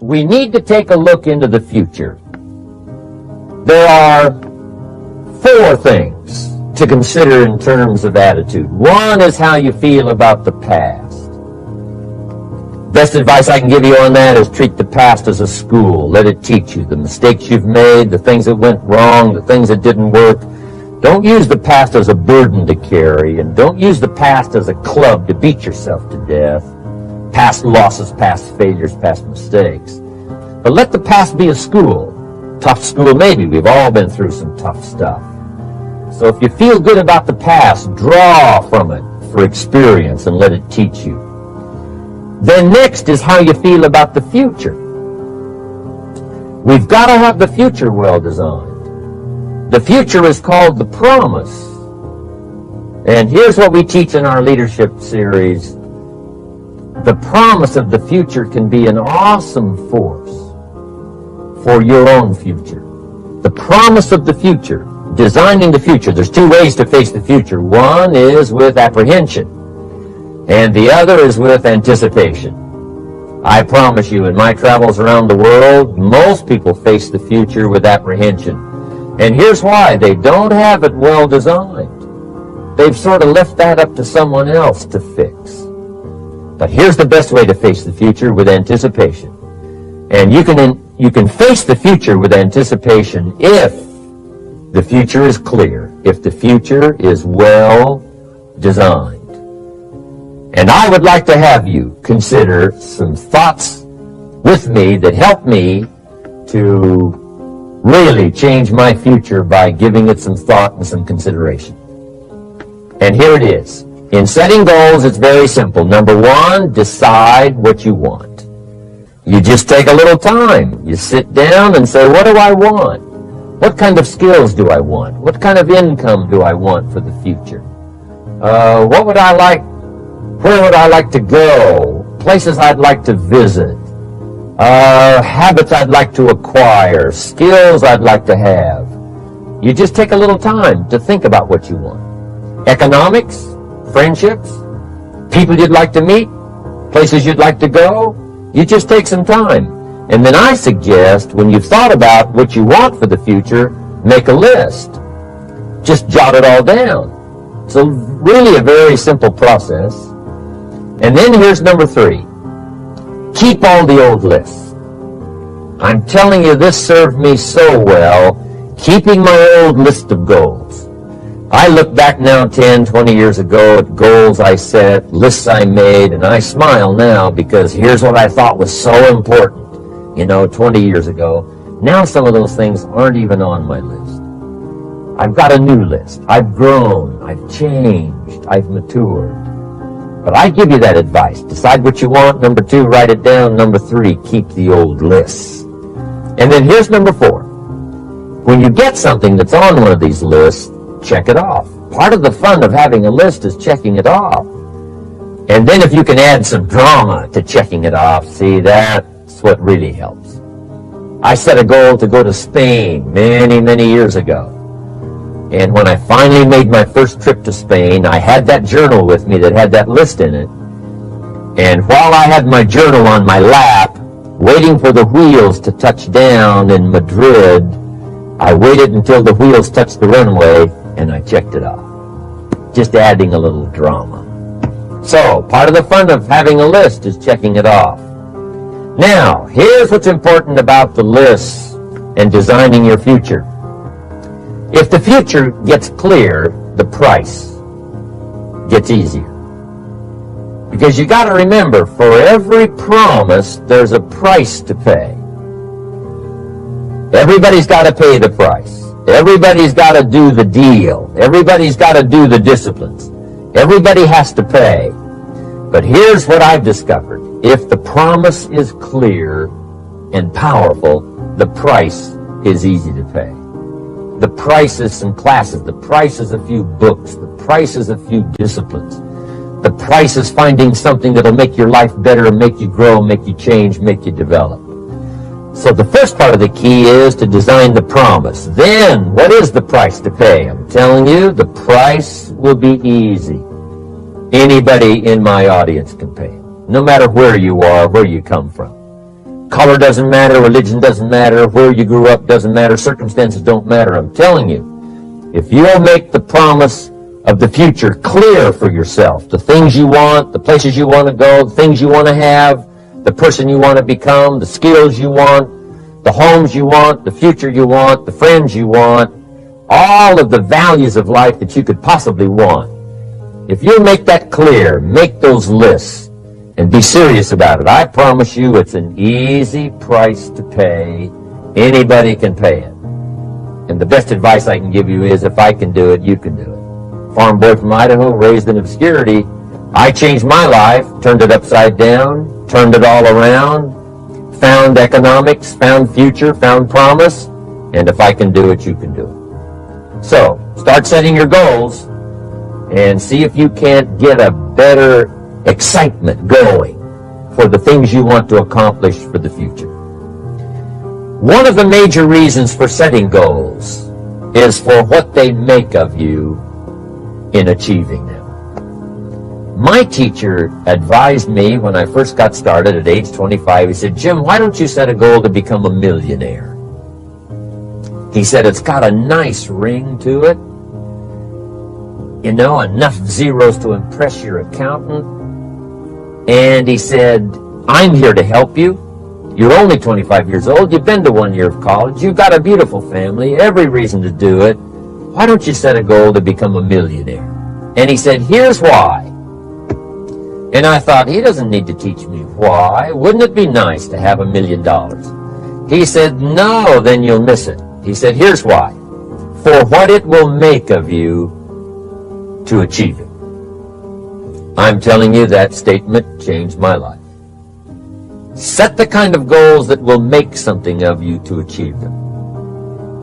we need to take a look into the future. There are 4 things to consider in terms of attitude. One is how you feel about the past. Best advice I can give you on that is treat the past as a school. Let it teach you the mistakes you've made, the things that went wrong, the things that didn't work. Don't use the past as a burden to carry, and don't use the past as a club to beat yourself to death. Past losses, past failures, past mistakes. But let the past be a school. Tough school maybe. We've all been through some tough stuff. So if you feel good about the past, draw from it for experience and let it teach you. Then next is how you feel about the future. We've got to have the future well designed. The future is called the promise. And here's what we teach in our leadership series. The promise of the future can be an awesome force for your own future. The promise of the future, designing the future. There's 2 ways to face the future. One is with apprehension, and the other is with anticipation. I promise you, in my travels around the world, most people face the future with apprehension. And here's why. They don't have it well designed. They've sort of left that up to someone else to fix. But here's the best way to face the future, with anticipation. And you can face the future with anticipation if the future is clear, if the future is well designed. And I would like to have you consider some thoughts with me that help me to really change my future by giving it some thought and some consideration. And here it is. In setting goals, it's very simple. Number 1, decide what you want. You just take a little time. You sit down and say, what do I want? What kind of skills do I want? What kind of income do I want for the future? What would I like? Where would I like to go? Places I'd like to visit. Habits I'd like to acquire. Skills I'd like to have. You just take a little time to think about what you want. Economics, friendships, people you'd like to meet, places you'd like to go. You just take some time. And then I suggest, when you've thought about what you want for the future, make a list. Just jot it all down. It's really a very simple process. And then here's number 3. Keep all the old lists. I'm telling you, this served me so well, keeping my old list of goals. I look back now 10, 20 years ago at goals I set, lists I made, and I smile now because here's what I thought was so important, 20 years ago. Now some of those things aren't even on my list. I've got a new list. I've grown. I've changed. I've matured. But I give you that advice. Decide what you want. Number 2, write it down. Number 3, keep the old lists. And then here's number 4. When you get something that's on one of these lists, check it off. Part of the fun of having a list is checking it off. And then if you can add some drama to checking it off, see, that's what really helps. I set a goal to go to Spain many, many years ago. And when I finally made my first trip to Spain, I had that journal with me that had that list in it. And while I had my journal on my lap, waiting for the wheels to touch down in Madrid, I waited until the wheels touched the runway, and I checked it off. Just adding a little drama. So, part of the fun of having a list is checking it off. Now, here's what's important about the lists and designing your future. If the future gets clear, the price gets easier. Because you got to remember, for every promise, there's a price to pay. Everybody's got to pay the price. Everybody's got to do the deal. Everybody's got to do the disciplines. Everybody has to pay. But here's what I've discovered. If the promise is clear and powerful, the price is easy to pay. The price is some classes. The price is a few books. The price is a few disciplines. The price is finding something that'll make your life better, make you grow, make you change, make you develop. So the first part of the key is to design the promise. Then, what is the price to pay? I'm telling you, the price will be easy. Anybody in my audience can pay it, no matter where you are, where you come from. Color doesn't matter, religion doesn't matter, where you grew up doesn't matter, circumstances don't matter. I'm telling you, if you'll make the promise of the future clear for yourself, the things you want, the places you want to go, the things you want to have, the person you want to become, the skills you want, the homes you want, the future you want, the friends you want, all of the values of life that you could possibly want. If you make that clear, make those lists, and be serious about it, I promise you it's an easy price to pay. Anybody can pay it. And the best advice I can give you is, if I can do it, you can do it. Farm boy from Idaho, raised in obscurity, I changed my life, turned it upside down, turned it all around, found economics, found future, found promise, and if I can do it, you can do it. So, start setting your goals and see if you can't get a better excitement going for the things you want to accomplish for the future. One of the major reasons for setting goals is for what they make of you in achieving them. My teacher advised me when I first got started at age 25, he said, "Jim, why don't you set a goal to become a millionaire?" He said, "It's got a nice ring to it. You know, enough zeros to impress your accountant." And he said, "I'm here to help you. You're only 25 years old. You've been to 1 year of college. You've got a beautiful family, every reason to do it. Why don't you set a goal to become a millionaire?" And he said, "Here's why." And I thought, he doesn't need to teach me why. Wouldn't it be nice to have $1 million? He said, "No, then you'll miss it." He said, "Here's why. For what it will make of you to achieve it." I'm telling you, that statement changed my life. Set the kind of goals that will make something of you to achieve them.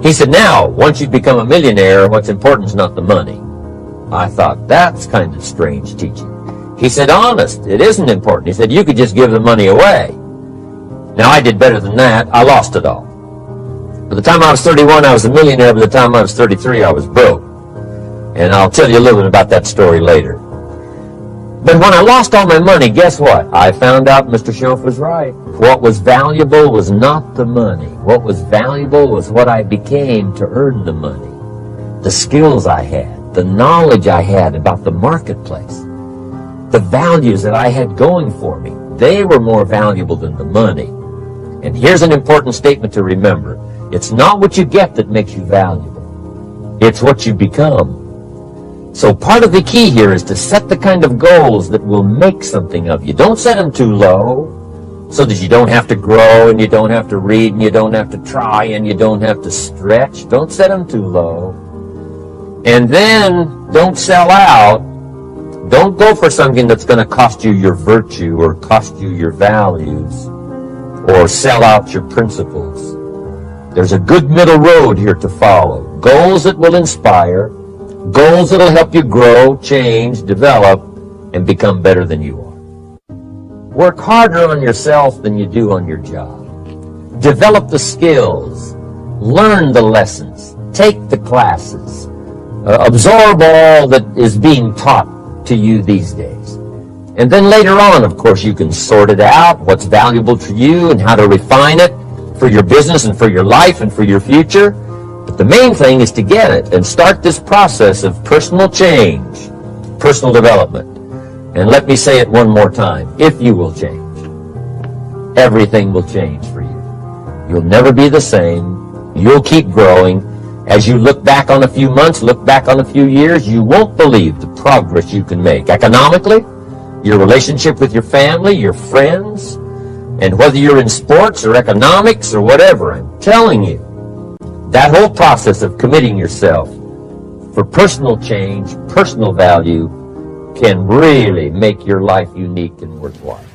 He said, "Now, once you become a millionaire, what's important is not the money." I thought, that's kind of strange teaching. He said, "Honest, it isn't important." He said, "You could just give the money away." Now, I did better than that. I lost it all. By the time I was 31, I was a millionaire. By the time I was 33, I was broke. And I'll tell you a little bit about that story later. But when I lost all my money, guess what? I found out Mr. Schoaf was right. What was valuable was not the money. What was valuable was what I became to earn the money. The skills I had, the knowledge I had about the marketplace, the values that I had going for me. They were more valuable than the money. And here's an important statement to remember. It's not what you get that makes you valuable. It's what you become. So part of the key here is to set the kind of goals that will make something of you. Don't set them too low so that you don't have to grow and you don't have to read and you don't have to try and you don't have to stretch. Don't set them too low. And then don't sell out. Don't go for something that's going to cost you your virtue or cost you your values or sell out your principles. There's a good middle road here to follow. Goals that will inspire. Goals that will help you grow, change, develop, and become better than you are. Work harder on yourself than you do on your job. Develop the skills. Learn the lessons. Take the classes. Absorb all that is being taught to you these days. And then later on, of course, you can sort it out, what's valuable to you and how to refine it for your business and for your life and for your future. But the main thing is to get it and start this process of personal change, personal development. And let me say it one more time. If you will change, everything will change for you. You'll never be the same. You'll keep growing. As you look back on a few months, look back on a few years, you won't believe the progress you can make. Economically, your relationship with your family, your friends, and whether you're in sports or economics or whatever, I'm telling you, that whole process of committing yourself for personal change, personal value, can really make your life unique and worthwhile.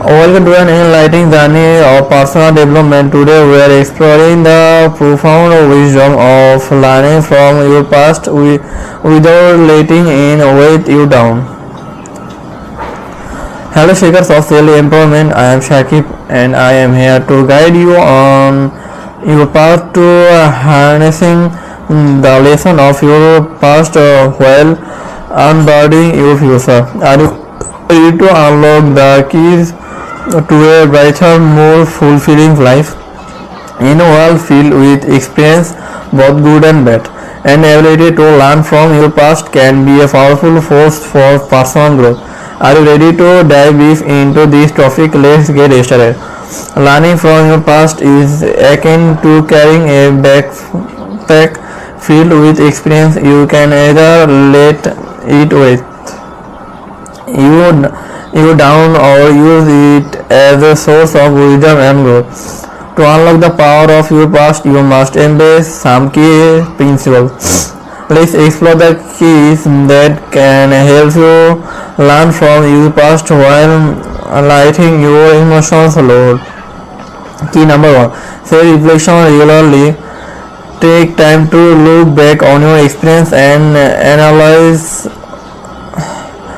Welcome to an enlightening journey of personal development. Today we are exploring the profound wisdom of learning from your past without letting it weigh you down. Hello seekers of self-empowerment, I am Shakib and I am here to guide you on your path to harnessing the lesson of your past while unburdening your future. Are you ready to unlock the keys to a brighter, more fulfilling life? In a world filled with experience, both good and bad, an ability to learn from your past can be a powerful force for personal growth. Are you ready to dive deep into this topic? Let's get started. Learning from your past is akin to carrying a backpack filled with experience. You can either let it with you down or use it as a source of wisdom and growth. To unlock the power of your past, you must embrace some key principles. Let's explore the keys that can help you learn from your past while lightening your emotional load. Key number 1. Self-reflection regularly. Take time to look back on your experience and analyze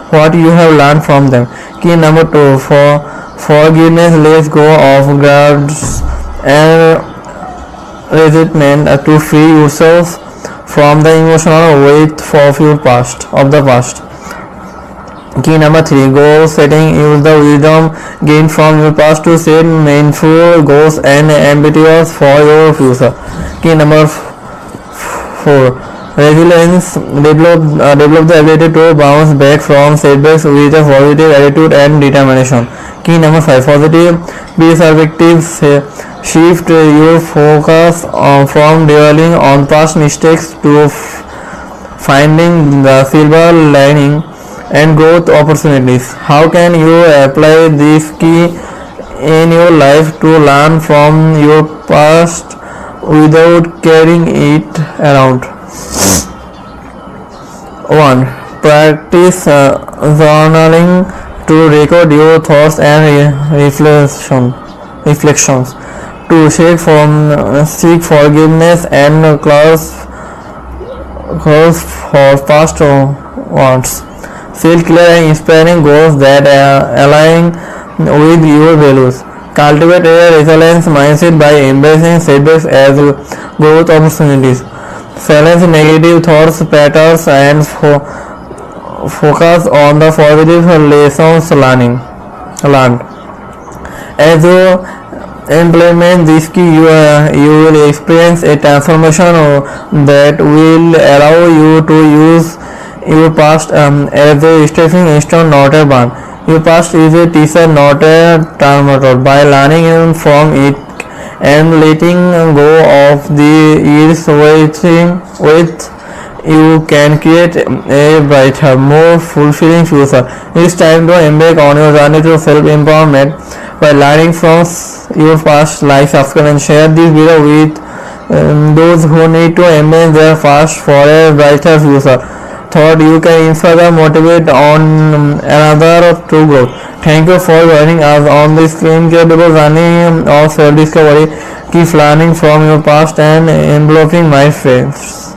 what you have learned from them. Key number 2. For forgiveness, let go of grudges and resentment to free yourself from the emotional weight of the past. Key number 3. Goal setting. Use the wisdom gained from your past to set meaningful goals and ambitions for your future. Key number 4. Resilience. Develop the ability to bounce back from setbacks with a positive attitude and determination. Key number 5. Positive perspective. Shift your focus from dwelling on past mistakes to finding the silver lining and growth opportunities. How can you apply this key in your life to learn from your past without carrying it around? 1. Practice journaling to record your thoughts and reflections. 2. Seek forgiveness and cause for past wants. Set clear and inspiring goals that align with your values. Cultivate a resilience mindset by embracing setbacks as growth opportunities. Silence negative thoughts patterns and focus on the positive lessons learned. As you implement this key, you will experience a transformation that will allow you to use your past as a stepping stone, not a burn. Your past is a teacher, not a tormentor. By learning from it and letting go of the years with you can create a brighter, more fulfilling future. It's time to embark on your journey to self-empowerment by learning from your past. Like, subscribe and share this video with those who need to embrace their past for a brighter future. Thought you can inspire, motivate on another to grow. Thank you for joining us on this incredible journey of self-discovery. Keep learning from your past and enveloping my friends.